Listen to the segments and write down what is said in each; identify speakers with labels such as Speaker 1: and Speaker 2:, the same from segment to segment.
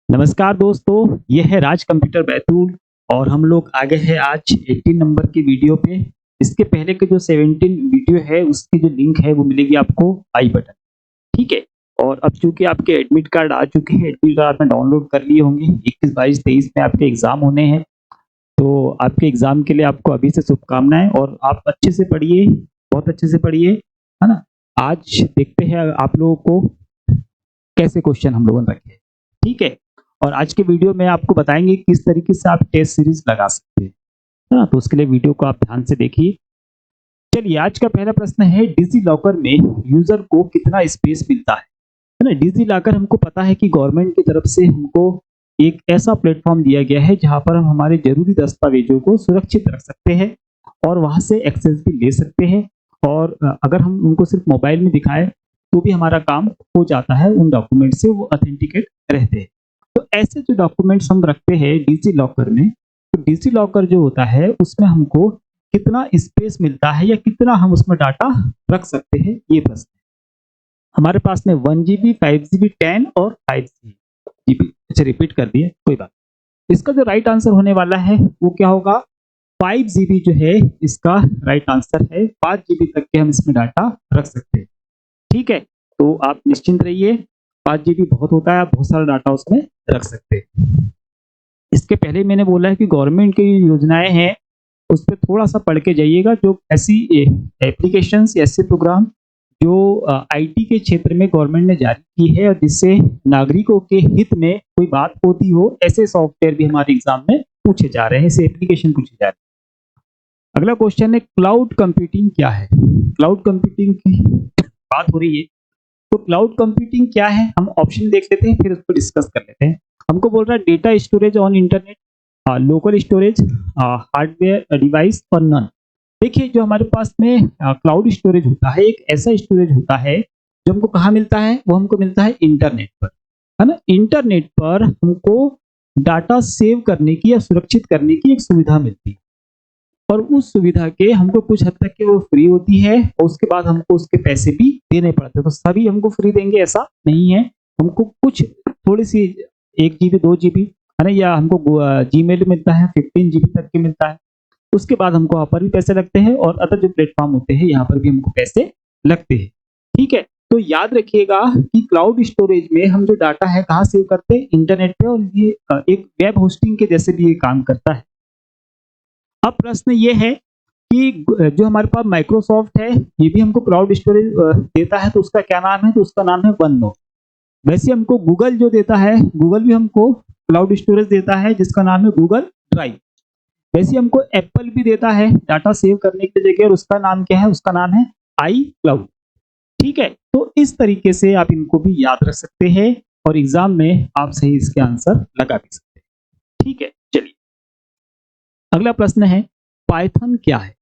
Speaker 1: नमस्कार दोस्तों, ये है राज कंप्यूटर बैतूल और हम लोग आ गए हैं आज 18 नंबर की वीडियो पे। इसके पहले के जो 17 वीडियो है उसकी जो लिंक है वो मिलेगी आपको आई बटन, ठीक है? और अब चूँकि आपके एडमिट कार्ड आ चुके हैं, एडमिट कार्ड आपने डाउनलोड कर लिए होंगे। 21, 22, 23 में आपके एग्ज़ाम होने हैं, तो आपके एग्ज़ाम के लिए आपको अभी से शुभकामनाएँ और आप अच्छे से पढ़िए, बहुत अच्छे से पढ़िए, है ना? आज देखते हैं आप लोगों को कैसे क्वेश्चन हम लोगों ने रखे हैं, ठीक है? और आज के वीडियो में आपको बताएँगे किस तरीके से आप टेस्ट सीरीज़ लगा सकते हैं, है ना? तो उसके लिए वीडियो को आप ध्यान से देखिए। चलिए आज का पहला प्रश्न है डिजी लॉकर में यूज़र को कितना स्पेस मिलता है ना? डिजी लॉकर हमको पता है कि गवर्नमेंट की तरफ से हमको एक ऐसा प्लेटफ़ॉर्म दिया गया है जहाँ पर हम हमारे ज़रूरी दस्तावेज़ों को सुरक्षित रख सकते हैं और वहाँ से एक्सेस भी ले सकते हैं और अगर हम उनको सिर्फ़ मोबाइल में दिखाएँ तो भी हमारा काम हो जाता है, उन डॉक्यूमेंट से वो ऑथेंटिकेट रहते हैं। तो ऐसे जो डॉक्यूमेंट्स हम रखते हैं डिजी लॉकर में, तो डिजी लॉकर जो होता है उसमें हमको कितना स्पेस मिलता है या कितना हम उसमें डाटा रख सकते हैं, ये प्रश्न है। हमारे पास में 1 जीबी, 5 जीबी, 10 और 5 जीबी। अच्छा रिपीट कर दिए, कोई बात नहीं। इसका जो राइट आंसर होने वाला है वो क्या होगा? 5 जीबी जो है इसका राइट आंसर है। 5 जीबी तक के हम इसमें डाटा रख सकते हैं। ठीक है? तो आप निश्चिंत रहिए, 5 जीबी बहुत होता है, आप बहुत सारा डाटा उसमें रख सकते हैं। इसके पहले मैंने बोला है कि गवर्नमेंट की योजनाएँ हैं, उस पे थोड़ा-सा पढ़ के जाइएगा। जो ऐसी एप्लीकेशंस या ऐसे प्रोग्राम जो आईटी के क्षेत्र में गवर्नमेंट ने जारी की है और जिससे नागरिकों के हित में कोई बात होती हो, ऐसे सॉफ्टवेयर भी हमारे एग्ज़ाम में पूछे जा रहे हैं, ऐसे एप्लीकेशन पूछे जा रहे हैं। अगला क्वेश्चन है क्लाउड कंप्यूटिंग क्या है? क्लाउड कंप्यूटिंग की बात हो रही है, तो क्लाउड कंप्यूटिंग क्या है? हम ऑप्शन देख लेते हैं, फिर उसको डिस्कस कर लेते हैं। हमको बोल रहा है data storage on internet, local storage, hardware device और नन। देखिए जो हमारे पास में क्लाउड स्टोरेज होता है, एक ऐसा स्टोरेज होता है जो हमको कहाँ मिलता है? वो हमको मिलता है इंटरनेट पर, है ना? इंटरनेट पर हमको डाटा सेव करने की या सुरक्षित करने की एक सुविधा मिलती है और उस सुविधा के हमको कुछ हद तक के वो फ्री होती है और उसके बाद हमको उसके पैसे भी देने पड़ते हैं। तो सभी हमको फ्री देंगे ऐसा नहीं है, हमको कुछ थोड़ी-सी 1 जीबी, 2 जीबी, है ना? या हमको जीमेल मिलता है 15 जीबी तक के मिलता है। उसके बाद हमको वहाँ पर भी पैसे लगते हैं और अदर जो प्लेटफ़ॉर्म होते हैं यहाँ पर भी हमको पैसे लगते हैं। ठीक है? तो याद रखिएगा कि क्लाउड स्टोरेज में हम जो डाटा है कहाँ सेव करते हैं? इंटरनेट पे और ये एक वेब होस्टिंग के जैसे भी ये काम करता है। अब प्रश्न ये है कि जो हमारे पास माइक्रोसॉफ्ट है, ये भी हमको क्लाउड स्टोरेज देता है, तो उसका क्या नाम है? तो उसका नाम है वननोट। वैसे हमको गूगल जो देता है, गूगल भी हमको क्लाउड स्टोरेज देता है जिसका नाम है गूगल ड्राइव। वैसे हमको एप्पल भी देता है डाटा सेव करने की जगह और उसका नाम क्या है? उसका नाम है आई क्लाउड। ठीक है? तो इस तरीके से आप इनको भी याद रख सकते हैं और एग्ज़ाम में आप सही इसके आंसर लगा भी सकते हैं। ठीक है? चलिए, अगला प्रश्न है पाइथन क्या है?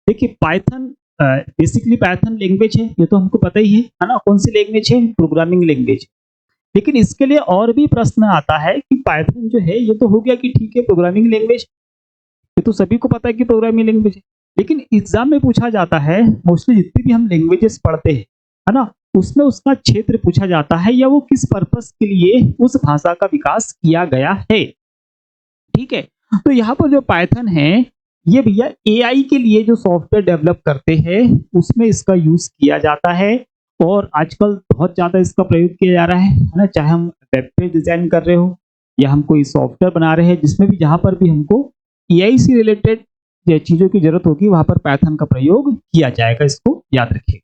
Speaker 1: देखिए पाइथन बेसिकली पाइथन लैंग्वेज है, ये तो हमको पता ही है ना? कौन सी लैंग्वेज है? Programming language. लेकिन इसके लिए और भी प्रश्न आता है कि पाइथन जो है ये तो हो गया कि ठीक है प्रोग्रामिंग लैंग्वेज, ये तो सभी को पता है कि प्रोग्रामिंग लैंग्वेज है। लेकिन एग्जाम में पूछा जाता है मोस्टली जितनी भी हम लैंग्वेजेस पढ़ते हैं, है ना? उसमें उसका क्षेत्र पूछा जाता है या वो किस पर्पस के लिए उस भाषा का विकास किया गया है। ठीक है? तो यहाँ पर जो पाइथन है, ये भैया एआई के लिए जो सॉफ्टवेयर डेवलप करते हैं, उसमें इसका यूज़ किया जाता है और आजकल बहुत ज़्यादा इसका प्रयोग किया जा रहा है ना? चाहे हम वेब पेज डिज़ाइन कर रहे हो या हम कोई सॉफ्टवेयर बना रहे हैं, जिसमें भी जहाँ पर भी हमको एआई से रिलेटेड ये चीज़ों की ज़रूरत होगी, वहाँ पर पाइथन का प्रयोग किया जाएगा, इसको याद रखिए।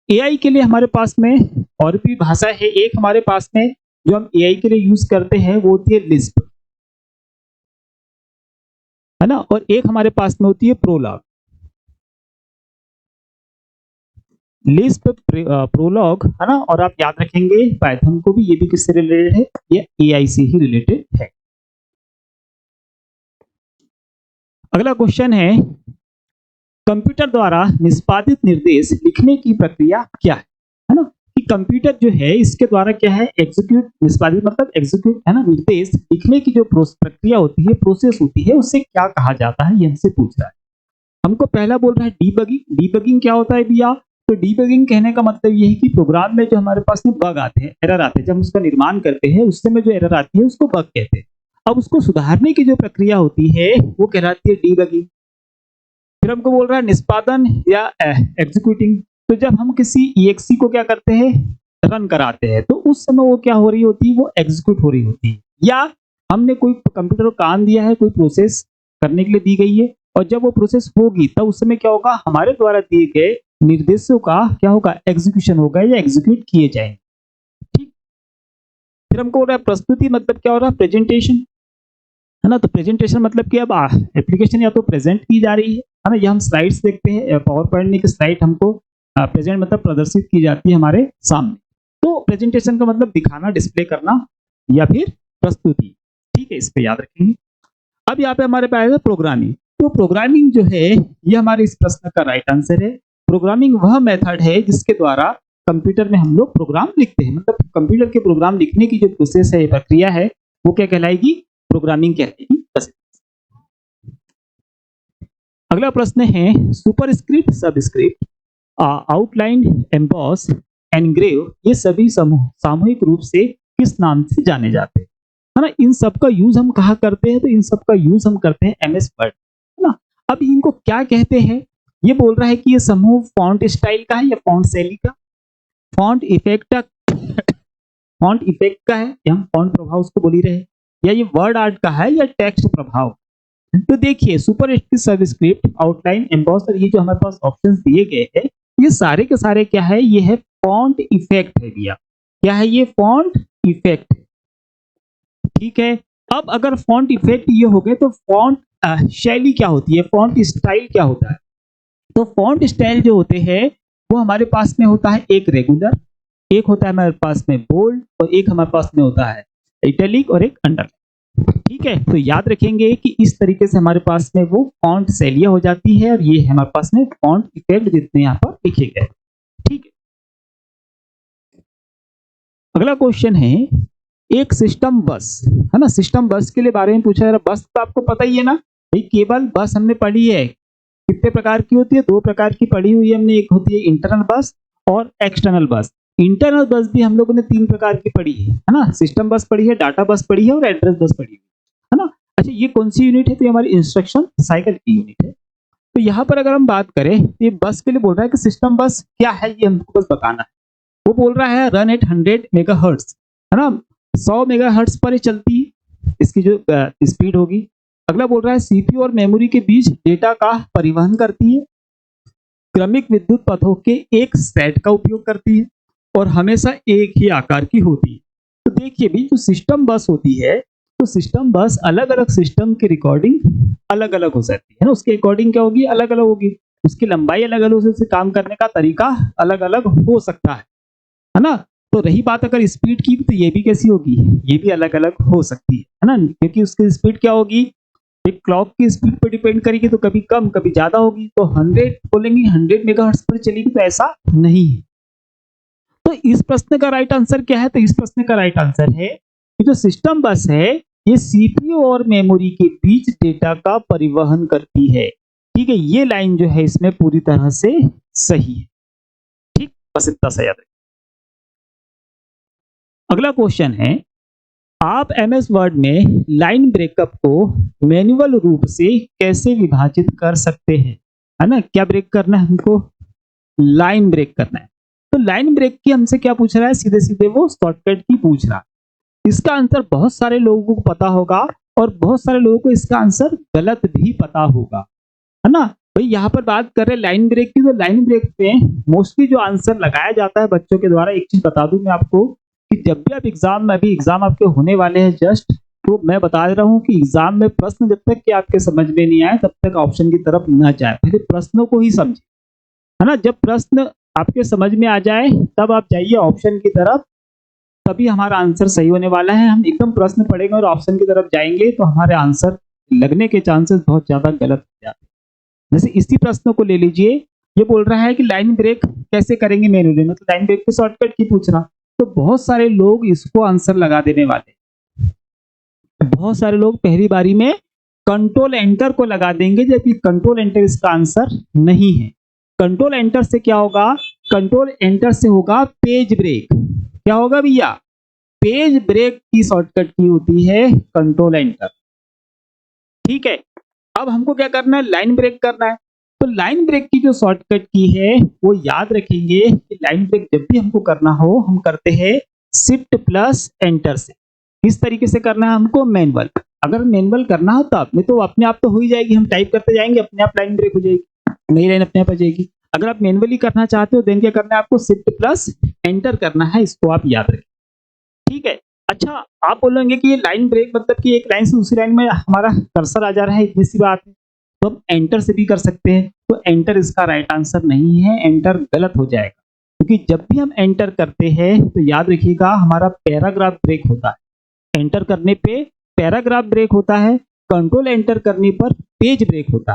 Speaker 1: एआई के लिए हमारे पास में और भी भाषा है, एक हमारे पास में जो हम एआई के लिए यूज़ करते हैं, वो होती है लिस्प। है ना? और एक हमारे पास में होती है प्रोलॉग। लिस्प प्रोलॉग, है ना? और आप याद रखेंगे पाइथन को भी, ये भी किससे रिलेटेड है? ये एआई से ही रिलेटेड है। अगला क्वेश्चन है कंप्यूटर द्वारा निष्पादित निर्देश लिखने की प्रक्रिया क्या है ना? कि कंप्यूटर जो है इसके द्वारा क्या है? एग्जीक्यूट, निष्पादित मतलब एग्जीक्यूट, है ना? निर्देश लिखने की जो प्रक्रिया होती है, प्रोसेस होती है, उसे क्या कहा जाता है? ये हमसे पूछ रहा है। हमको पहला बोल रहा है डीबगिंग। डीबगिंग क्या होता है भैया? तो डीबगिंग कहने का मतलब ये है कि प्रोग्राम में जो हमारे पास में बग आते हैं, एरर आते हैं, जब हम उसका निर्माण करते हैं उस समय जो एरर आती है उसको बग कहते हैं। अब उसको सुधारने की जो प्रक्रिया होती है वो कहलाती है डीबगिंग। फिर हमको बोल रहा है निष्पादन या एग्जीक्यूटिंग। तो जब हम किसी EXE को क्या करते हैं, रन कराते हैं, तो उस समय वो क्या हो रही होती है, वो एग्जीक्यूट हो रही होती है। या हमने कोई कंप्यूटर को काम दिया है, कोई प्रोसेस करने के लिए दी गई है, और जब वो प्रोसेस होगी तब उस समय क्या होगा, हमारे द्वारा दिए गए निर्देशों का क्या होगा, एग्जीक्यूशन होगा या एग्जीक्यूट किए जाएंगे। ठीक। फिर हमको हो रहा है प्रस्तुति, मतलब क्या हो रहा है, प्रेजेंटेशन, है ना। तो प्रेजेंटेशन मतलब कि अब एप्लीकेशन या तो प्रेजेंट की जा रही है ना। ये हम स्लाइड्स देखते हैं, पावर पॉइंट में की स्लाइड हमको प्रेजेंट मतलब प्रदर्शित की जाती है हमारे सामने। तो प्रेजेंटेशन का मतलब दिखाना, डिस्प्ले करना या फिर प्रस्तुति। ठीक है, इस पे याद रखेंगे। अब यहाँ पे हमारे पास है प्रोग्रामिंग। तो प्रोग्रामिंग जो है ये हमारे इस प्रश्न का राइट आंसर है। प्रोग्रामिंग वह मेथड है जिसके द्वारा कंप्यूटर में हम लोग प्रोग्राम लिखते हैं, मतलब कंप्यूटर के प्रोग्राम लिखने की जो प्रोसेस है, प्रक्रिया है, वो क्या कहलाएगी, प्रोग्रामिंग कहलाएगी। अगला प्रश्न है superscript, subscript, outline, emboss, engrave, ये सभी सामूहिक रूप से किस नाम से जाने जाते हैं, है ना। इन सब का यूज हम कहाँ करते हैं, तो इन सब का यूज हम करते हैं MS वर्ड, है ना। अब इनको क्या कहते हैं, ये बोल रहा है कि ये समूह फॉन्ट स्टाइल का है या फॉन्ट शैली का, फॉन्ट इफेक्ट फॉन्ट इफेक्ट का है, या हम फॉन्ट प्रभाव उसको बोल ही रहे, या ये वर्ड आर्ट का है या टेक्स्ट प्रभाव। तो देखिए सुपरस्क्रिप्ट, सबस्क्रिप्ट, आउटलाइन, एम्बॉस, और ये जो हमारे पास ऑप्शंस दिए गए हैं, ये सारे के सारे क्या है, ये है फॉन्ट इफेक्ट है भैया। क्या है ये, फॉन्ट इफेक्ट। ठीक है। अब अगर फॉन्ट इफेक्ट ये हो गए तो फॉन्ट शैली क्या होती है, फॉन्ट स्टाइल क्या होता है। तो फॉन्ट स्टाइल जो होते हैं वो हमारे पास में होता है एक रेगुलर, एक होता है हमारे पास में बोल्ड, और एक हमारे पास में होता है इटैलिक और एक अंडरलाइन। ठीक है, तो याद रखेंगे कि इस तरीके से हमारे पास में वो फॉन्ट शैलियां हो जाती है, और ये है हमारे पास में फॉन्ट इफेक्ट जितने यहाँ पर लिखे गए। ठीक है। अगला क्वेश्चन है एक सिस्टम बस, है ना। सिस्टम बस के लिए बारे में पूछा जा रहा। बस तो आपको पता ही है ना भाई, केवल बस हमने पढ़ी है, कितने प्रकार की होती है, दो प्रकार की पढ़ी हुई है हमने, एक होती है इंटरनल बस और एक्सटर्नल बस। इंटरनल बस भी हम लोगों ने तीन प्रकार की पढ़ी है ना। सिस्टम बस पढ़ी है, डाटा बस पढ़ी है और एड्रेस बस पढ़ी है ना। अच्छा, ये कौन सी यूनिट है, तो ये हमारी इंस्ट्रक्शन साइकिल की यूनिट है। तो यहाँ पर अगर हम बात करें तो ये बस के लिए बोल रहा है कि सिस्टम बस क्या है, ये हमको बस बताना है। वो बोल रहा है रन एट 100 मेगाहर्ट्ज, है ना, 100 मेगाहर्ट्ज पर ये चलती है, इसकी जो स्पीड होगी। अगला बोल रहा है CPU और मेमोरी के बीच डेटा का परिवहन करती है, क्रमिक विद्युत पथों के एक सेट का उपयोग करती है, और हमेशा एक ही आकार की होती है। तो देखिए भी जो सिस्टम बस होती है, तो सिस्टम बस अलग अलग सिस्टम की रिकॉर्डिंग अलग अलग हो सकती है ना, उसके अकॉर्डिंग क्या होगी, अलग अलग होगी, उसकी लंबाई अलग अलग, उससे काम करने का तरीका अलग अलग हो सकता है ना। तो रही बात अगर स्पीड की, तो ये भी कैसी होगी, ये भी अलग अलग हो सकती है ना, क्योंकि उसकी स्पीड क्या होगी, एक क्लॉक की स्पीड पर डिपेंड करेगी, तो कभी कम कभी ज्यादा होगी। तो 100 बोलेंगे 100 मेगाहर्ट्ज पर चलेगी, तो ऐसा नहीं है। तो इस प्रश्न का राइट आंसर क्या है, तो इस प्रश्न का राइट आंसर है कि जो सिस्टम बस है ये CPU और मेमोरी के बीच डेटा का परिवहन करती है। ठीक है, ये लाइन जो है इसमें पूरी तरह से सही है। ठीक, बस इतना सा याद रखिए। अगला क्वेश्चन है आप MS वर्ड में लाइन ब्रेकअप को मैन्युअल रूप से कैसे विभाजित कर सकते हैं, है ना। क्या ब्रेक करना है हमको, लाइन ब्रेक करना है। तो लाइन ब्रेक की हमसे क्या पूछ रहा है, सीधे सीधे वो शॉर्टकट की पूछ रहा है। इसका आंसर बहुत सारे लोगों को पता होगा, और बहुत सारे लोगों को इसका आंसर गलत भी पता होगा, है ना। भाई यहाँ पर बात कर रहे हैं लाइन ब्रेक की, तो लाइन ब्रेक पे मोस्टली जो आंसर लगाया जाता है बच्चों के द्वारा, एक चीज बता दूं मैं आपको कि जब भी आप एग्जाम में, अभी एग्जाम आपके होने वाले हैं जस्ट, तो मैं बता दे रहा हूँ कि एग्जाम में प्रश्न जब तक कि आपके समझ में नहीं आए तब तक ऑप्शन की तरफ न जाए, पहले प्रश्नों को ही समझे, है ना। जब प्रश्न आपके समझ में आ जाए तब आप जाइए ऑप्शन की तरफ, तभी हमारा आंसर सही होने वाला है। हम एकदम प्रश्न पढ़ेंगे और ऑप्शन की तरफ जाएंगे तो हमारे आंसर लगने के चांसेस बहुत ज्यादा गलत हो जाते हैं। जैसे इसी प्रश्न को ले लीजिए, ये बोल रहा है कि लाइन ब्रेक कैसे करेंगे मैन्युअली, मतलब लाइन ब्रेक के शॉर्टकट की पूछ रहा। तो बहुत सारे लोग इसको आंसर लगा देने वाले, बहुत सारे लोग पहली बारी में कंट्रोल एंटर को लगा देंगे, जबकि कंट्रोल एंटर इसका आंसर नहीं है। कंट्रोल एंटर से क्या होगा, कंट्रोल एंटर से होगा पेज ब्रेक। क्या होगा भैया? पेज ब्रेक की शॉर्टकट की होती है कंट्रोल एंटर। ठीक है, अब हमको क्या करना है? लाइन ब्रेक करना है। तो लाइन ब्रेक की जो शॉर्टकट की है वो याद रखेंगे कि लाइन ब्रेक जब भी हमको करना हो हम करते हैं शिफ्ट प्लस एंटर से। इस तरीके से करना है हमको मैनुअल। अगर मैनुअल करना हो तब, नहीं तो अपने आप तो हो ही जाएगी, हम टाइप करते जाएंगे अपने आप लाइन ब्रेक हो जाएगी, नई लाइन अपने आप आ जाएगी। अगर आप मैनुअली करना चाहते हो देन क्या करना है? आपको शिफ्ट प्लस एंटर करना है, इसको आप याद रखें। ठीक है, अच्छा आप बोलेंगे कि ये लाइन ब्रेक मतलब कि एक लाइन से दूसरी लाइन में हमारा कर्सर आ जा रहा है, इतनी सी बात है। तो हम एंटर से भी कर सकते हैं, तो एंटर इसका राइट आंसर नहीं है, एंटर गलत हो जाएगा। क्योंकि जब भी हम एंटर करते हैं तो याद रखिएगा हमारा पैराग्राफ ब्रेक होता है। एंटर करने पे पैराग्राफ ब्रेक होता है, कंट्रोल एंटर करने पर पेज ब्रेक होता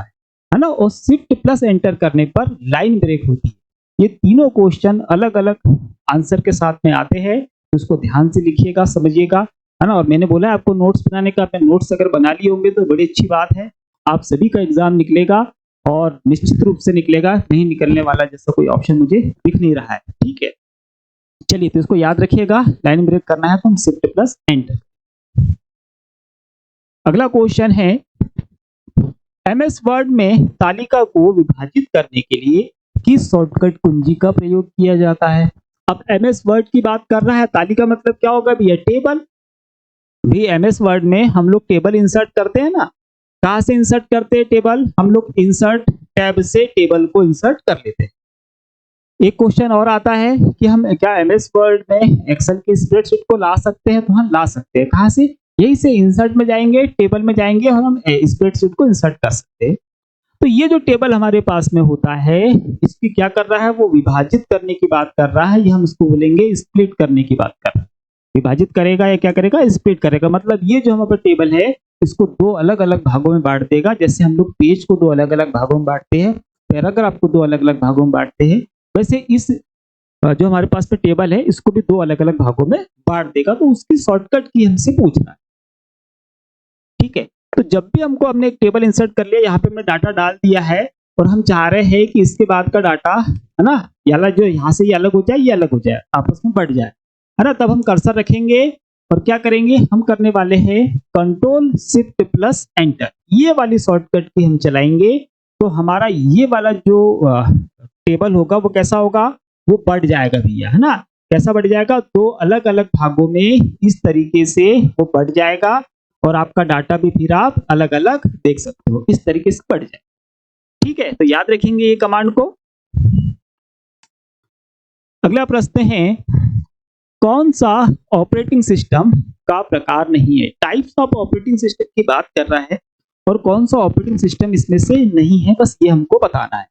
Speaker 1: है ना, और शिफ्ट प्लस एंटर करने पर लाइन ब्रेक होती है। ये तीनों क्वेश्चन अलग अलग आंसर के साथ में आते हैं, तो उसको ध्यान से लिखिएगा, समझिएगा, है ना। और मैंने बोला आपको नोट्स बनाने का, अपने नोट्स अगर बना लिए होंगे तो बड़ी अच्छी बात है, आप सभी का एग्जाम निकलेगा और निश्चित रूप से निकलेगा, नहीं निकलने वाला जैसा कोई ऑप्शन मुझे दिख नहीं रहा है। ठीक है, चलिए तो इसको याद रखिएगा, लाइन ब्रेक करना है तो हम शिफ्ट प्लस एंटर। अगला क्वेश्चन है, एमएस वर्ड में तालिका को विभाजित करने के लिए किस शॉर्टकट कुंजी का प्रयोग किया जाता है? अब एमएस वर्ड की बात कर रहा है, तालिका मतलब क्या होगा भैया? टेबल। भी एमएस वर्ड में हम लोग टेबल इंसर्ट करते हैं ना, कहां से इंसर्ट करते हैं टेबल? हम लोग इंसर्ट टैब से टेबल को इंसर्ट कर लेते हैं। एक क्वेश्चन और आता है कि हम क्या एमएस वर्ड में एक्सेल के स्प्रेडशीट को ला सकते हैं? तो हम ला सकते हैं। कहां से? यही से इंसर्ट में जाएंगे, टेबल में जाएंगे और हम स्प्रेडशीट को इंसर्ट कर सकते हैं। तो ये जो टेबल हमारे पास में होता है, इसकी क्या कर रहा है? वो विभाजित करने की बात कर रहा है, ये हम इसको बोलेंगे स्प्लिट करने की बात कर रहा है। विभाजित करेगा या क्या करेगा? स्प्लिट करेगा। मतलब ये जो हमारा टेबल है इसको दो अलग अलग भागों में बांट देगा। जैसे हम लोग पेज को दो अलग अलग भागों में बांटते हैं, पैराग्राफ को दो अलग अलग भागों में बांटते हैं, वैसे इस जो हमारे पास में टेबल है इसको भी दो अलग अलग भागों में बांट देगा। तो उसकी शॉर्टकट की हमसे पूछ रहा है। ठीक है, तो जब भी हमको हमने एक टेबल इंसर्ट कर लिया, यहाँ पे हमने डाटा डाल दिया है और हम चाह रहे हैं कि इसके बाद का डाटा है ना, याला जो यहाँ से ये अलग हो जाए, ये अलग हो जाए, आपस में बढ़ जाए, है ना। तब हम कर्सर रखेंगे और क्या करेंगे? हम करने वाले हैं कंट्रोल शिफ्ट प्लस एंटर, ये वाली शॉर्टकट की हम चलाएंगे। तो हमारा ये वाला जो टेबल होगा वो कैसा होगा? वो बढ़ जाएगा भैया, है ना। कैसा बढ़ जाएगा? दो अलग अलग भागों में इस तरीके से वो बढ़ जाएगा और आपका डाटा भी फिर आप अलग अलग देख सकते हो, इस तरीके से बढ़ जाए। ठीक है, तो याद रखेंगे ये कमांड को। अगला प्रश्न है, कौन सा ऑपरेटिंग सिस्टम का प्रकार नहीं है? टाइप्स ऑफ ऑपरेटिंग सिस्टम की बात कर रहा है और कौन सा ऑपरेटिंग सिस्टम इसमें से नहीं है, बस ये हमको बताना है।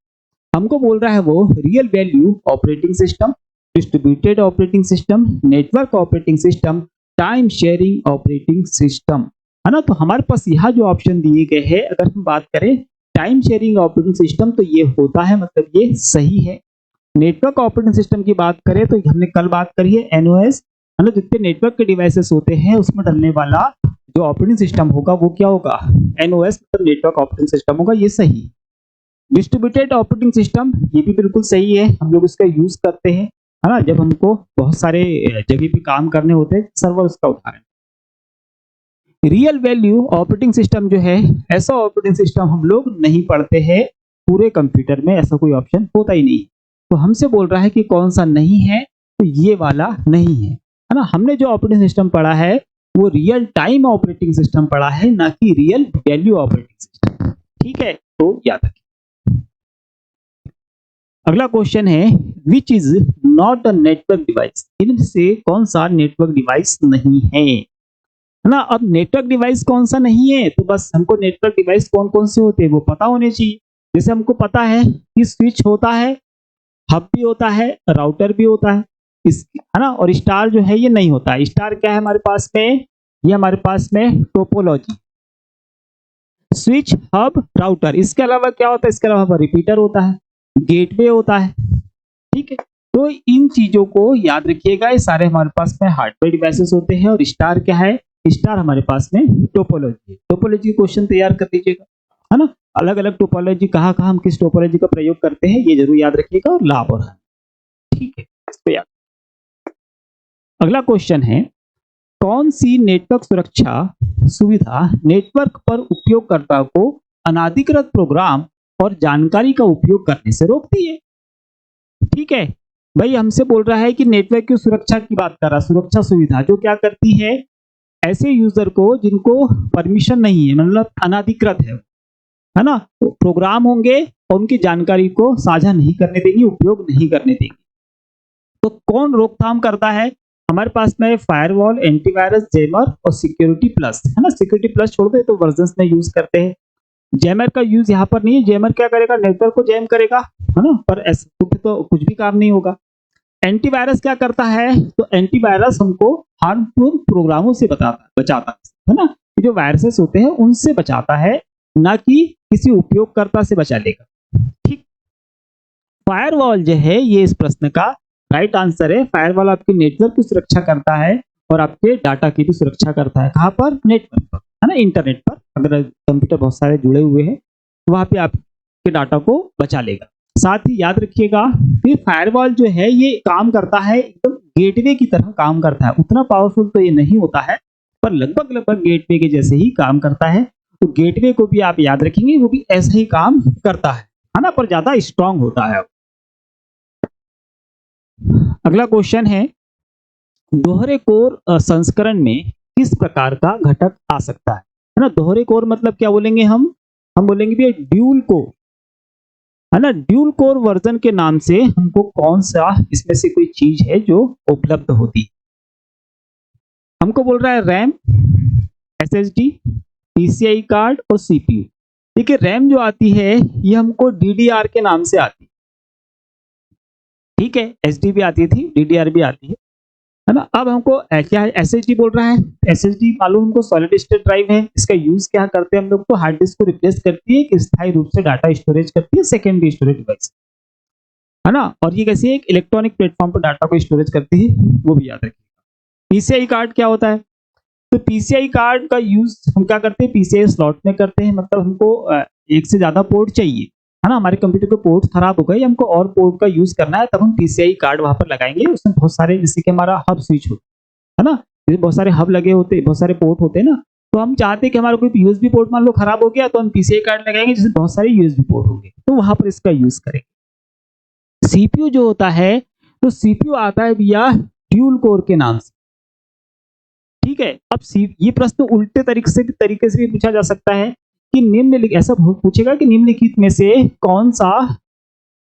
Speaker 1: हमको बोल रहा है वो real value operating system, distributed operating system, network operating system, time sharing operating system, है ना। तो हमारे पास यहाँ जो ऑप्शन दिए गए हैं, अगर हम बात करें टाइम शेयरिंग ऑपरेटिंग सिस्टम तो ये होता है, मतलब ये सही है। नेटवर्क ऑपरेटिंग सिस्टम की बात करें तो हमने कल बात करी है एनओएस, है ना। जितने नेटवर्क के डिवाइसेस होते हैं उसमें डलने वाला जो ऑपरेटिंग सिस्टम होगा वो क्या होगा? एनओएस, मतलब नेटवर्क ऑपरेटिंग सिस्टम होगा, ये सही। डिस्ट्रीब्यूटेड ऑपरेटिंग सिस्टम ये भी बिल्कुल सही है, हम लोग इसका यूज करते हैं, है ना, जब हमको बहुत सारे जगह पे काम करने होते हैं, सर्वर उसका उदाहरण। रियल वैल्यू ऑपरेटिंग सिस्टम जो है, ऐसा ऑपरेटिंग सिस्टम हम लोग नहीं पढ़ते हैं, पूरे कंप्यूटर में ऐसा कोई ऑप्शन होता ही नहीं। तो हमसे बोल रहा है कि कौन सा नहीं है, तो ये वाला नहीं है ना। हमने जो ऑपरेटिंग सिस्टम पढ़ा है वो रियल टाइम ऑपरेटिंग सिस्टम पढ़ा है, ना कि रियल वैल्यू ऑपरेटिंग सिस्टम। ठीक है, तो याद रखिए। अगला क्वेश्चन है, which is not a network device? इनमें से कौन सा नेटवर्क डिवाइस नहीं है ना। अब नेटवर्क डिवाइस कौन सा नहीं है, तो बस हमको नेटवर्क डिवाइस कौन कौन से होते हैं वो पता होने चाहिए। जैसे हमको पता है कि स्विच होता है, हब भी होता है, राउटर भी होता है, है ना। और स्टार जो है ये नहीं होता है। स्टार क्या है हमारे पास में? ये हमारे पास में टोपोलॉजी, स्विच, हब, राउटर। इसके अलावा क्या होता है? इसके अलावा रिपीटर होता है, गेटवे होता है। ठीक है, तो इन चीजों को याद रखिएगा, ये सारे हमारे पास में हार्डवेयर डिवाइसेस होते हैं। और स्टार क्या है? स्टार हमारे पास में टोपोलॉजी है। टोपोलॉजी क्वेश्चन तैयार कर लीजिएगा, है ना। अलग अलग टोपोलॉजी, कहाँ कहाँ हम किस टोपोलॉजी का प्रयोग करते हैं ये जरूर याद रखिएगा, और लाभ और हानि। ठीक है, इसको याद। अगला क्वेश्चन है, कौन सी नेटवर्क सुरक्षा सुविधा नेटवर्क पर उपयोगकर्ता को अनाधिकृत प्रोग्राम और जानकारी का उपयोग करने से रोकती है? ठीक है भाई, हमसे बोल रहा है कि नेटवर्क की सुरक्षा की बात कर रहा है, सुरक्षा सुविधा जो क्या करती है, ऐसे यूजर को जिनको परमिशन नहीं है, मतलब अनाधिकृत है ना, तो प्रोग्राम होंगे और उनकी जानकारी को साझा नहीं करने देंगी, उपयोग नहीं करने देंगी। तो कौन रोकथाम करता है? हमारे पास में फायरवॉल, एंटीवायरस, जैमर और सिक्योरिटी प्लस, है ना। सिक्योरिटी प्लस छोड़ दे तो वर्जन्स में यूज करते हैं। जैमर का यूज यहाँ पर नहीं है। जैमर क्या करेगा? नेटवर्क को जैम करेगा, है ना, पर ऐसे तो कुछ भी काम नहीं होगा। एंटीवायरस क्या करता है? तो एंटीवायरस हमको हार्मफुल प्रोग्रामों से बचाता है ना, जो वायरसेस होते हैं उनसे बचाता है, ना कि किसी उपयोगकर्ता से बचा लेगा। ठीक, फायरवॉल जो है ये इस प्रश्न का राइट आंसर है। फायरवॉल आपके नेटवर्क की सुरक्षा करता है और आपके डाटा की भी सुरक्षा करता है। कहाँ पर? नेटवर्क पर, है ना, इंटरनेट पर। अगर कंप्यूटर बहुत सारे जुड़े हुए हैं तो वहां पे आपके डाटा को बचा लेगा। साथ ही याद रखिएगा, फिर फायरवॉल जो है ये काम करता है एकदम गेटवे की तरह काम करता है। उतना पावरफुल तो ये नहीं होता है, पर लगभग गेटवे के जैसे ही काम करता है। तो गेटवे को भी आप याद रखेंगे, वो भी ऐसा ही काम करता है ना, पर ज्यादा स्ट्रांग होता है। अगला क्वेश्चन है, दोहरे कोर संस्करण में किस प्रकार का घटक आ सकता है ना। दोहरे कोर मतलब क्या बोलेंगे हम बोलेंगे भी ड्यूल कोर, है ना। ड्यूल कोर वर्जन के नाम से हमको कौन सा इसमें से कोई चीज है जो उपलब्ध होती है? हमको बोल रहा है रैम, एसएसडी, पीसीआई कार्ड और सीपीयू। देखिए रैम जो आती है ये हमको डीडीआर के नाम से आती है, ठीक है। एसडी भी आती थी, डीडीआर भी आती है ना। अब हमको क्या है, एसएसडी बोल रहा है। एसएसडी मालूम हमको सॉलिड स्टेट ड्राइव है। इसका यूज क्या करते हैं हम लोग? तो हार्ड डिस्क को रिप्लेस करती है, कि स्थायी रूप से डाटा स्टोरेज करती है, सेकेंडरी स्टोरेज डिवाइस, है ना। और ये कैसी है? एक इलेक्ट्रॉनिक प्लेटफॉर्म पर डाटा को स्टोरेज करती है, वो भी याद रखिएगा। पीसीआई कार्ड क्या होता है? तो पीसीआई कार्ड का यूज हम क्या करते हैं? पीसीआई स्लॉट में करते हैं। मतलब हमको एक से ज्यादा पोर्ट चाहिए, है ना। हमारे कंप्यूटर के पोर्ट खराब हो गए, हमको और पोर्ट का यूज करना है, तब हम पीसीआई कार्ड वहां पर लगाएंगे। उसमें बहुत सारे, जैसे कि हमारा हब स्विच होता है ना, जैसे बहुत सारे हब लगे होते, बहुत सारे पोर्ट होते हैं ना, तो हम चाहते हैं कि हमारा कोई यूएसबी पोर्ट मान लो खराब हो गया, तो हम पीसीआई कार्ड लगाएंगे जिससे बहुत सारे यूएसबी पोर्ट होंगे, तो वहां पर इसका यूज करेंगे। सीपीयू जो होता है, तो सीपीयू आता है भैया ड्यूल कोर के नाम से, ठीक है। अब ये प्रश्न उल्टे तरीके से भी पूछा जा सकता है कि निम्नलिखित, ऐसा पूछेगा कि निम्नलिखित में से कौन सा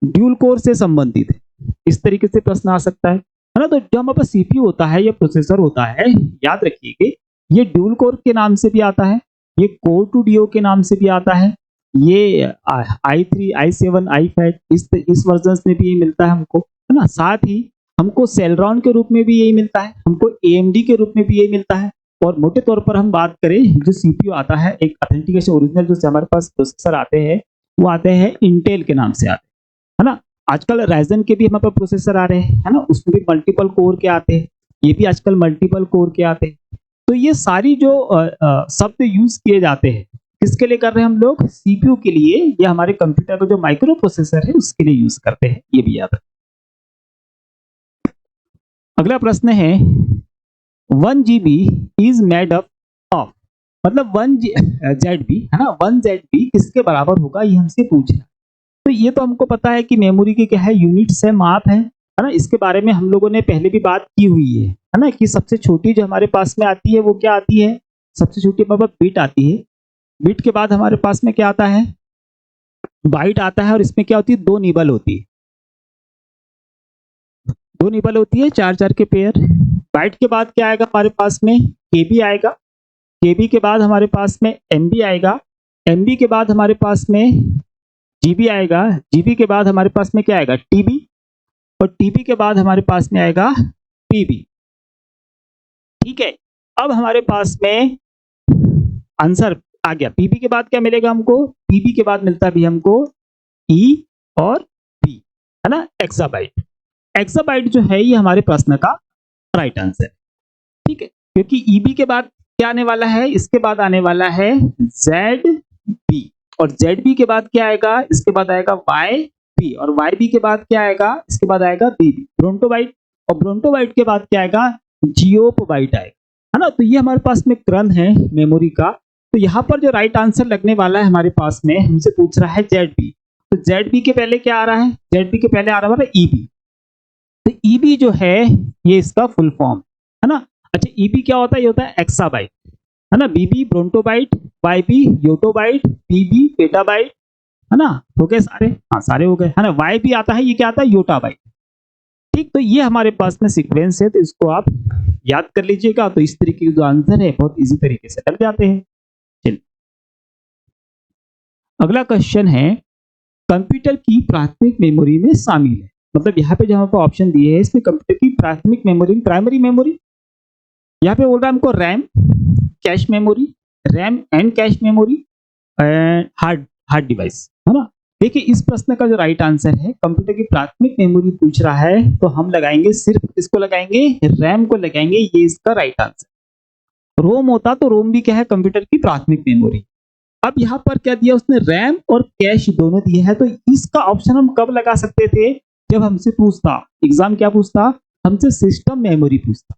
Speaker 1: ड्यूल कोर से संबंधित है, इस तरीके से प्रश्न आ सकता है ना। तो जो हमारे पास सीपीयू होता है या प्रोसेसर होता है, याद रखिए ये ड्यूल कोर के नाम से भी आता है, ये कोर टू डीओ के नाम से भी आता है, ये i3, i7, i5 इस वर्जन में भी ये मिलता है हमको, है ना। साथ ही हमको सेलरॉन के रूप में भी यही मिलता है, हमको एएमडी के रूप में भी यही मिलता है। और मोटे तौर पर हम बात करें, जो सीपीयू आता है, एक ऑथेंटिकेशन ओरिजिनल जो हमारे पास प्रोसेसर आते हैं, वो आते हैं इंटेल के नाम से आते हैं, है ना। आजकल राइजन के भी हमारे पास प्रोसेसर आ रहे हैं, है ना, उसमें भी मल्टीपल कोर के आते हैं, ये भी आजकल मल्टीपल कोर के आते हैं। तो ये सारी जो शब्द यूज किए जाते हैं, किसके लिए कर रहे हैं हम लोग? सीपीयू के लिए, या हमारे कंप्यूटर का जो माइक्रो प्रोसेसर है उसके लिए यूज करते हैं, ये भी याद रखें। अगला प्रश्न है, 1 GB is made up of, मतलब 1 ZB, है ना, 1 ZB किसके बराबर होगा, ये हमसे पूछ रहा है। तो ये तो हमको पता है कि मेमोरी की क्या है, यूनिट्स है, माप है ना। इसके बारे में हम लोगों ने पहले भी बात की हुई है ना, कि सबसे छोटी जो हमारे पास में आती है वो क्या आती है? सबसे छोटी मतलब बिट आती है। बिट के बाद हमारे पास में क्या आता है? बाइट आता है, और इसमें क्या होती है? 2 निबल होती है, 2 निबल होती है, 4 के पेयर। बाइट के बाद क्या आएगा हमारे पास में? केबी आएगा। केबी के बाद हमारे पास में एमबी आएगा। एमबी के बाद हमारे पास में जीबी आएगा। जीबी के बाद हमारे पास में क्या आएगा? टीबी। और टीबी के बाद हमारे पास में आएगा पीबी, ठीक है। अब हमारे पास में आंसर आ गया। पीबी के बाद क्या मिलेगा हमको? पीबी के बाद मिलता भी हमको ई और बी, है ना, एक्साबाइट। एक्साबाइट जो है ये हमारे प्रश्न का राइट आंसर, ठीक है, क्योंकि ईबी के बाद क्या आने वाला है? इसके बाद आने वाला है जेड बी, और जेड बी के बाद क्या आएगा? इसके बाद आएगा वाई बी, और वाई बी के बाद क्या आएगा, इसके बाद आएगा बी बी, ब्रोंटोबाइट, और ब्रोंटोबाइट के बाद क्या आएगा, जियोपोबाइट आएगा, है ना। तो ये हमारे पास में क्रम है मेमोरी का। तो यहाँ पर जो राइट आंसर लगने वाला है हमारे पास में, हमसे पूछ रहा है जेड बी। तो जेड बी के पहले क्या आ रहा है, जेड बी के पहले आ रहा है ईबी। तो ईबी जो है ये इसका फुल फॉर्म है ना। अच्छा, ईबी क्या होता है, ये होता है एक्साबाइट, है ना। बीबी ब्रोंटोबाइट, वाईबी योटोबाइट, पीबी पेटाबाइट, है ना। हो गए सारे, हाँ सारे हो गए, है ना। वाई भी आता है, ये क्या आता है, योटाबाइट। ठीक, तो ये हमारे पास में सीक्वेंस है, तो इसको आप याद कर लीजिएगा। तो इस तरीके के जो आंसर है बहुत इजी तरीके से लग जाते हैं। चलिए अगला क्वेश्चन है, कंप्यूटर की प्राथमिक मेमोरी में शामिल है, मतलब यहाँ पे जो हमको ऑप्शन दिए हैं इसमें कंप्यूटर की प्राथमिक मेमोरी, प्राइमरी मेमोरी, यहाँ पे बोल रहा है हमको RAM, cache memory, RAM and cache memory and hard device, है ना। देखिए इस प्रश्न का जो राइट आंसर है, कंप्यूटर की प्राथमिक मेमोरी पूछ रहा है, तो हम लगाएंगे सिर्फ इसको लगाएंगे, रैम को लगाएंगे, ये इसका राइट आंसर। रोम होता तो रोम भी क्या है, कंप्यूटर की प्राथमिक मेमोरी। अब यहाँ पर क्या दिया उसने, रैम और कैश दोनों दिए हैं, तो इसका ऑप्शन हम कब लगा सकते थे, जब हमसे पूछता एग्जाम, क्या पूछता हमसे, सिस्टम मेमोरी पूछता।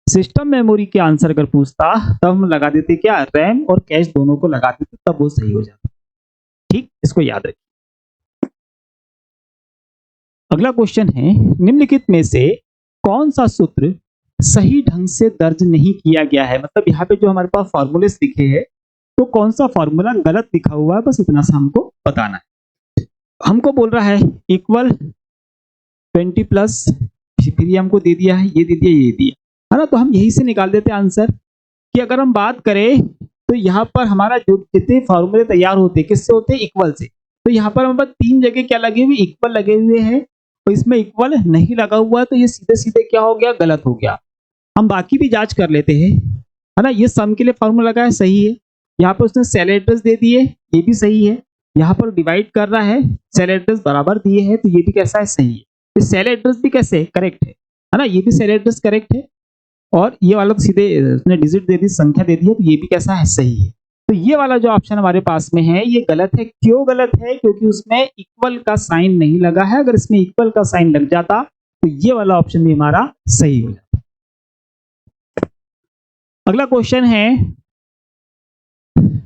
Speaker 1: सिस्टम मेमोरी के आंसर अगर पूछता तब हम लगा देते क्या, रैम और कैश दोनों को लगा देते, तब वो सही हो जाता। ठीक, इसको याद रखिए। अगला क्वेश्चन है, निम्नलिखित में से कौन सा सूत्र सही ढंग से दर्ज नहीं किया गया है, मतलब यहाँ पे जो हमारे पास फॉर्मूले लिखे हैं, तो कौन सा फॉर्मूला गलत लिखा हुआ है, बस इतना सा हमको बताना है। हमको बोल रहा है इक्वल 20 प्लस, फिर ये हमको दे दिया है, ये दे दिया, ये दिया, है ना। तो हम यही से निकाल देते हैं आंसर, कि अगर हम बात करें तो यहाँ पर हमारा जो जितने फॉर्मूले तैयार होते हैं किससे होते हैं, इक्वल से। तो यहाँ पर हमारे पास 3 जगह क्या लगे हुए, इक्वल लगे हुए हैं, तो इसमें इक्वल नहीं लगा हुआ है, तो ये सीधे सीधे क्या हो गया, गलत हो गया। हम बाकी भी जांच कर लेते हैं, है ना। ये सम के लिए फॉर्मूला लगा है, सही है। यहाँ पर उसने सेल एड्रेस दे दिए, ये भी सही है। यहाँ पर डिवाइड कर रहा है, सेल एड्रेस बराबर दिए है, तो ये भी कैसा है, सही है। सेल एड्रेस भी कैसे करेक्ट है ना, ये भी सेल एड्रेस करेक्ट है। और ये वाला तो सीधे उसने डिजिट दे दी, संख्या दे दी है, तो ये भी कैसा है, सही है। तो ये वाला जो ऑप्शन हमारे पास में है ये गलत है। क्यों गलत है, क्योंकि उसमें इक्वल का साइन नहीं लगा है। अगर इसमें इक्वल का साइन लग जाता तो ये वाला ऑप्शन भी हमारा सही हो जाता। अगला क्वेश्चन है,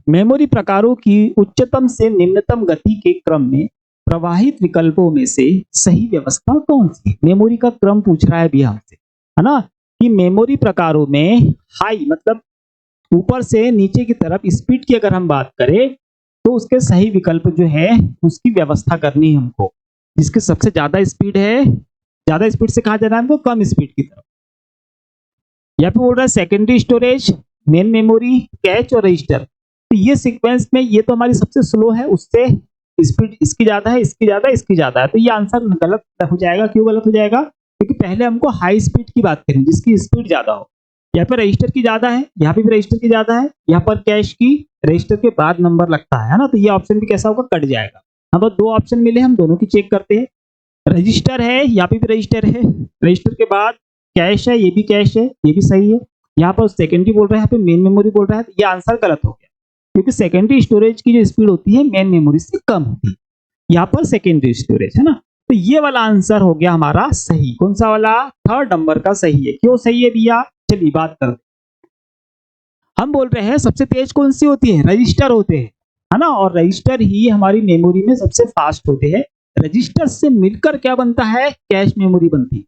Speaker 1: मेमोरी प्रकारों की उच्चतम से निम्नतम गति के क्रम में प्रवाहित विकल्पों में से सही व्यवस्था कौन सी है। मेमोरी का क्रम पूछ रहा है भी हमसे, है ना, कि मेमोरी प्रकारों में हाई मतलब ऊपर से नीचे की तरफ स्पीड की अगर हम बात करें तो उसके सही विकल्प जो है उसकी व्यवस्था करनी है हमको। जिसकी सबसे ज्यादा स्पीड है, ज्यादा स्पीड से कहा जा रहा है हमको कम स्पीड की तरफ। यहाँ पे बोल रहा है secondary storage, main memory, catch और रजिस्टर। तो ये सीक्वेंस में ये तो हमारी सबसे स्लो है, उससे स्पीड इसकी ज्यादा है, इसकी ज्यादा है, इसकी ज्यादा है। तो ये आंसर गलत हो जाएगा। क्यों गलत हो जाएगा, क्योंकि पहले हमको हाई स्पीड की बात करें, जिसकी स्पीड ज्यादा हो। यहाँ पे रजिस्टर की ज्यादा है, यहाँ पे भी रजिस्टर की ज्यादा है, यहाँ पर कैश की रजिस्टर के बाद नंबर लगता है ना। तो ये ऑप्शन भी कैसा होगा, कट जाएगा। हम बस 2 ऑप्शन मिले, हम दोनों की चेक करते हैं। रजिस्टर है, यहाँ पे भी रजिस्टर है, रजिस्टर के बाद कैश है, ये भी कैश है, ये भी सही है। यहाँ पर सेकेंडरी बोल रहा है, यहाँ पे मेन मेमोरी बोल रहा है, तो ये आंसर गलत हो गया। क्योंकि सेकेंडरी स्टोरेज की जो स्पीड होती है मेन मेमोरी से कम होती है, यहाँ पर सेकेंडरी स्टोरेज है ना। तो ये वाला आंसर हो गया हमारा सही। कौन सा वाला, 3rd नंबर का सही है। क्यों सही है भैया, चलिए बात करते। हम बोल रहे हैं सबसे तेज कौन सी होती है, रजिस्टर होते हैं, है ना। और रजिस्टर ही हमारी मेमोरी में सबसे फास्ट होते हैं। रजिस्टर से मिलकर क्या बनता है, कैश मेमोरी बनती है।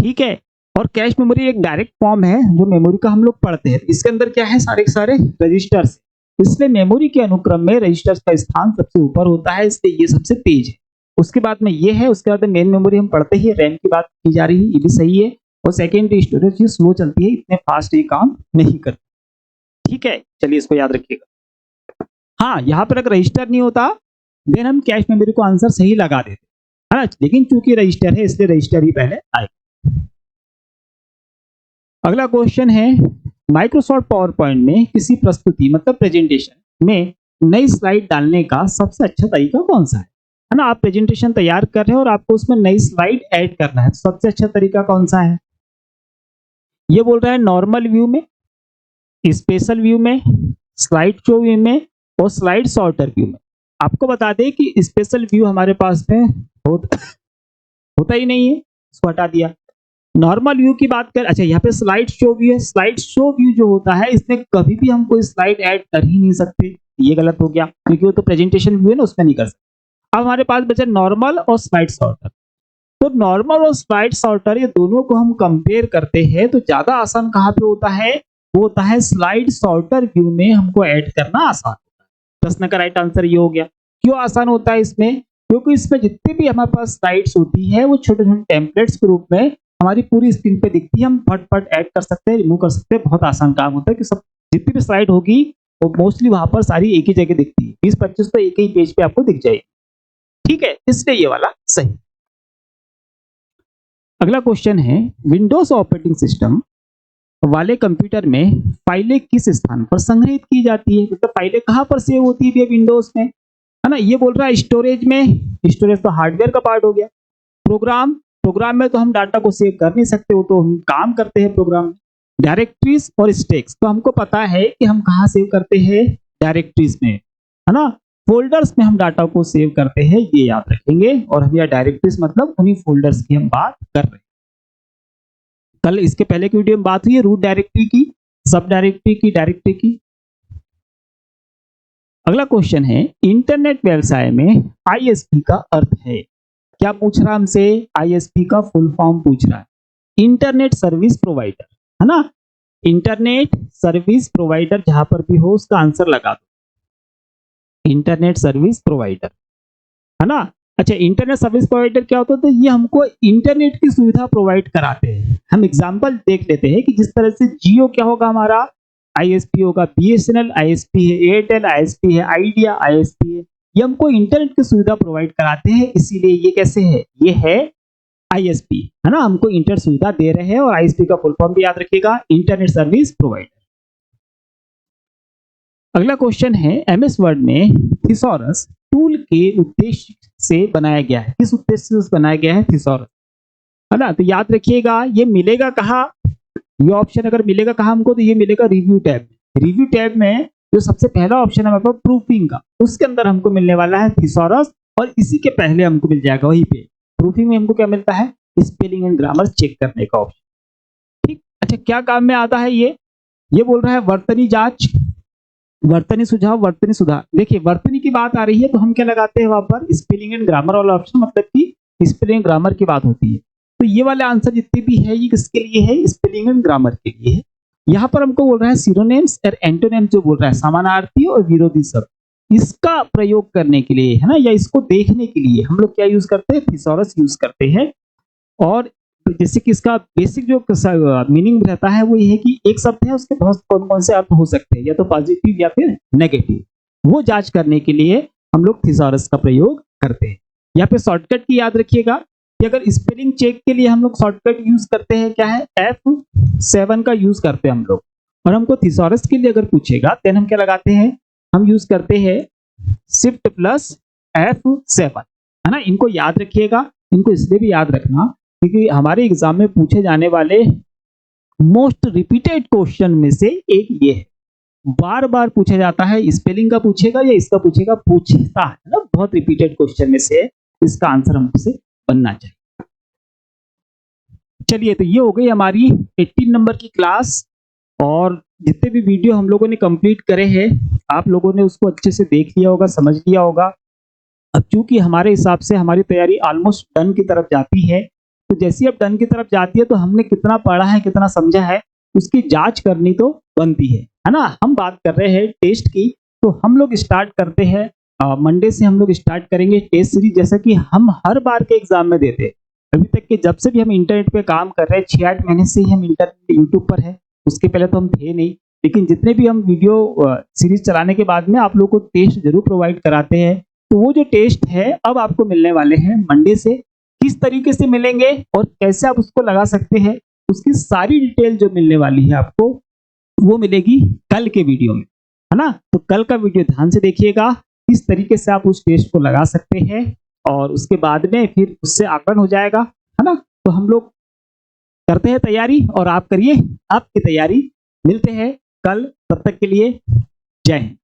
Speaker 1: ठीक है, और कैश मेमोरी एक डायरेक्ट फॉर्म है जो मेमोरी का हम लोग पढ़ते हैं। इसके अंदर क्या है, सारे के सारे रजिस्टर्स। इसलिए मेमोरी के अनुक्रम में रजिस्टर्स का स्थान सबसे ऊपर होता है, इसलिए ये सबसे तेज है। उसके बाद में ये है, उसके बाद मेन मेमोरी हम पढ़ते ही रैम की बात की जा रही है, ये भी सही है। और सेकेंडरी स्टोरेज ये स्लो चलती है, इतने फास्ट ये काम नहीं करती। ठीक है, चलिए इसको याद रखिएगा। हाँ, यहाँ पर अगर रजिस्टर नहीं होता देन हम कैश मेमोरी को आंसर सही लगा देते, है ना। लेकिन चूंकि रजिस्टर है इसलिए रजिस्टर ही पहले आए। अगला क्वेश्चन है, माइक्रोसॉफ्ट पावर पॉइंट में किसी प्रस्तुति मतलब प्रेजेंटेशन में नई स्लाइड डालने का सबसे अच्छा तरीका कौन सा है ना। आप प्रेजेंटेशन तैयार कर रहे हो और आपको उसमें नई स्लाइड ऐड करना है, तो सबसे अच्छा तरीका कौन सा है। ये बोल रहा है नॉर्मल व्यू में, स्पेशल व्यू में, स्लाइड शो व्यू में और स्लाइड सॉर्टर व्यू में। आपको बता दें कि स्पेशल व्यू हमारे पास में होता ही नहीं है, इसको हटा दिया। नॉर्मल व्यू की बात कर, अच्छा यहाँ पे स्लाइड शो व्यू है। स्लाइड शो व्यू जो होता है इसमें कभी भी हम कोई स्लाइड ऐड कर ही नहीं सकते, ये गलत हो गया क्योंकि वो तो प्रेजेंटेशन व्यू है ना, उसमें नहीं कर सकते। अब हमारे पास बचा नॉर्मल और स्लाइड सॉर्टर। तो नॉर्मल और स्लाइड सॉर्टर ये दोनों को हम कंपेयर करते हैं तो ज्यादा आसान कहाँ पे होता है, वो होता है स्लाइड सॉर्टर व्यू में हमको ऐड करना आसान होता है। प्रश्न का राइट आंसर ये हो गया। क्यों आसान होता है इसमें, क्योंकि इसमें जितने भी हमारे पास स्लाइड्स होती है वो छोटे छोटे टेम्पलेट्स के रूप में हमारी पूरी स्क्रीन पे दिखती है, हम फट फट ऐड कर सकते हैं, रिमूव कर सकते हैं। बहुत आसान काम होता है कि सब जितनी भी स्लाइड होगी वो मोस्टली वहां पर सारी एक ही जगह दिखती है, 20-25 तो एक ही पेज पे आपको दिख जाएगी। ठीक है, इसलिए ये वाला सही। अगला क्वेश्चन है, विंडोज ऑपरेटिंग सिस्टम वाले कंप्यूटर में फाइलें किस स्थान पर संग्रहित की जाती है, मतलब फाइलें कहां पर सेव होती है विंडोज में, है ना। ये बोल रहा है स्टोरेज में, स्टोरेज तो हार्डवेयर का पार्ट हो गया। प्रोग्राम, प्रोग्राम में तो हम डाटा को सेव कर नहीं सकते, वो तो हम काम करते हैं प्रोग्राम में। डायरेक्टरीज और स्टैक्स, तो हमको पता है कि हम कहाँ सेव करते हैं, डायरेक्टरीज में, है ना। फोल्डर्स में हम डाटा को सेव करते हैं, ये याद रखेंगे। और हम यह डायरेक्टरीज मतलब उन्हीं फोल्डर्स की हम बात कर रहे हैं। कल इसके पहले की वीडियो में बात हुई है रूट डायरेक्टरी की, सब डायरेक्टरी की, डायरेक्टरी की। अगला क्वेश्चन है, इंटरनेट व्यवसाय में आईएसपी का अर्थ है। क्या पूछ रहा हमसे, आईएसपी का फुल फॉर्म पूछ रहा है, इंटरनेट सर्विस प्रोवाइडर, है ना। इंटरनेट सर्विस प्रोवाइडर जहां पर भी हो उसका आंसर लगा दो, इंटरनेट सर्विस प्रोवाइडर, है ना। अच्छा, इंटरनेट सर्विस प्रोवाइडर क्या होता है, तो ये हमको इंटरनेट की सुविधा प्रोवाइड कराते हैं। हम एग्जांपल देख लेते हैं कि जिस तरह से जियो क्या होगा हमारा, आईएसपी होगा, बीएसएनएल आईएसपी है, एयरटेल आईएसपी है, आइडिया आईएसपी है। ये हमको इंटरनेट की सुविधा प्रोवाइड कराते हैं, इसीलिए ये कैसे है, ये है आईएसपी, है ना। हमको इंटरनेट सुविधा दे रहे हैं। और आईएसपी का फुल फॉर्म भी याद रखिएगा, इंटरनेट सर्विस प्रोवाइडर। अगला क्वेश्चन है, एमएस वर्ड में थिसॉरस टूल के उद्देश्य से बनाया गया है, किस उद्देश्य से बनाया गया है थिसॉरस, है ना। तो याद रखिएगा ये मिलेगा कहाँ, ये ऑप्शन अगर मिलेगा कहाँ हमको, तो ये मिलेगा रिव्यू टैब। रिव्यू टैब में जो सबसे पहला ऑप्शन है हमारे पास प्रूफिंग का, उसके अंदर हमको मिलने वाला है थिसॉरस। और इसी के पहले हमको मिल जाएगा वहीं पे प्रूफिंग में हमको क्या मिलता है, स्पेलिंग एंड ग्रामर चेक करने का ऑप्शन। ठीक, अच्छा क्या काम में आता है ये बोल रहा है वर्तनी जांच, वर्तनी सुझाव, वर्तनी सुधार। देखिए वर्तनी की बात आ रही है तो हम क्या लगाते हैं वहां पर, स्पेलिंग एंड ग्रामर वाला ऑप्शन, मतलब कि स्पेलिंग एंड ग्रामर की बात होती है। तो ये वाले आंसर जितने भी है ये किसके लिए है, स्पेलिंग एंड ग्रामर के लिए है। यहाँ पर हमको बोल रहा है सिनोनिम्स और एंटोनिम्स, जो बोल रहा है समानार्थी और विरोधी शब्द, इसका प्रयोग करने के लिए, है ना, या इसको देखने के लिए हम लोग क्या यूज करते हैं, थिसॉरस यूज करते हैं। और जैसे कि इसका बेसिक जो मीनिंग रहता है वो ये है कि एक शब्द है उसके बहुत कौन कौन से अर्थ हो सकते हैं, या तो पॉजिटिव या फिर नेगेटिव, वो जांच करने के लिए हम लोग थिसॉरस का प्रयोग करते हैं। यहाँ पे शॉर्टकट की याद रखिएगा कि अगर स्पेलिंग चेक के लिए हम लोग शॉर्टकट यूज करते हैं, क्या है, F7 का यूज करते हैं हम लोग। और हमको थिसॉरस के लिए अगर पूछेगा देन हम क्या लगाते हैं, हम यूज करते हैं शिफ्ट प्लस F7, है ना। इनको याद रखिएगा, इनको इसलिए भी याद रखना क्योंकि हमारे एग्जाम में पूछे जाने वाले मोस्ट रिपीटेड क्वेश्चन में से एक ये है, बार बार पूछा जाता है। स्पेलिंग का पूछेगा या इसका पूछेगा, पूछता है ना, बहुत रिपीटेड क्वेश्चन में से इसका आंसर हमसे बनना चाहिए। चलिए, तो ये हो गई हमारी 18 नंबर की क्लास। और जितने भी वीडियो हम लोगों ने कंप्लीट करे हैं आप लोगों ने उसको अच्छे से देख लिया होगा, समझ लिया होगा। अब चूंकि हमारे हिसाब से हमारी तैयारी ऑलमोस्ट डन की तरफ जाती है, तो जैसी अब डन की तरफ जाती है तो हमने कितना पढ़ा है, कितना समझा है, उसकी जांच करनी तो बनती है ना। हम बात कर रहे हैं टेस्ट की, तो हम लोग स्टार्ट करते हैं मंडे से हम लोग स्टार्ट करेंगे टेस्ट सीरीज, जैसा कि हम हर बार के एग्जाम में देते हैं। अभी तक के जब से भी हम इंटरनेट पे काम कर रहे हैं, 6-8 महीने से ही हम इंटरनेट यूट्यूब पर है, उसके पहले तो हम थे नहीं। लेकिन जितने भी हम वीडियो सीरीज चलाने के बाद में आप लोग को टेस्ट जरूर प्रोवाइड कराते हैं। तो वो जो टेस्ट है अब आपको मिलने वाले हैं मंडे से, किस तरीके से मिलेंगे और कैसे आप उसको लगा सकते हैं, उसकी सारी डिटेल जो मिलने वाली है आपको वो मिलेगी कल के वीडियो में, है ना। तो कल का वीडियो ध्यान से देखिएगा, किस तरीके से आप उस टेस्ट को लगा सकते हैं और उसके बाद में फिर उससे आकलन हो जाएगा, है ना। तो हम लोग करते हैं तैयारी और आप करिए आपकी तैयारी। मिलते हैं कल, तब तक के लिए जय हिंद।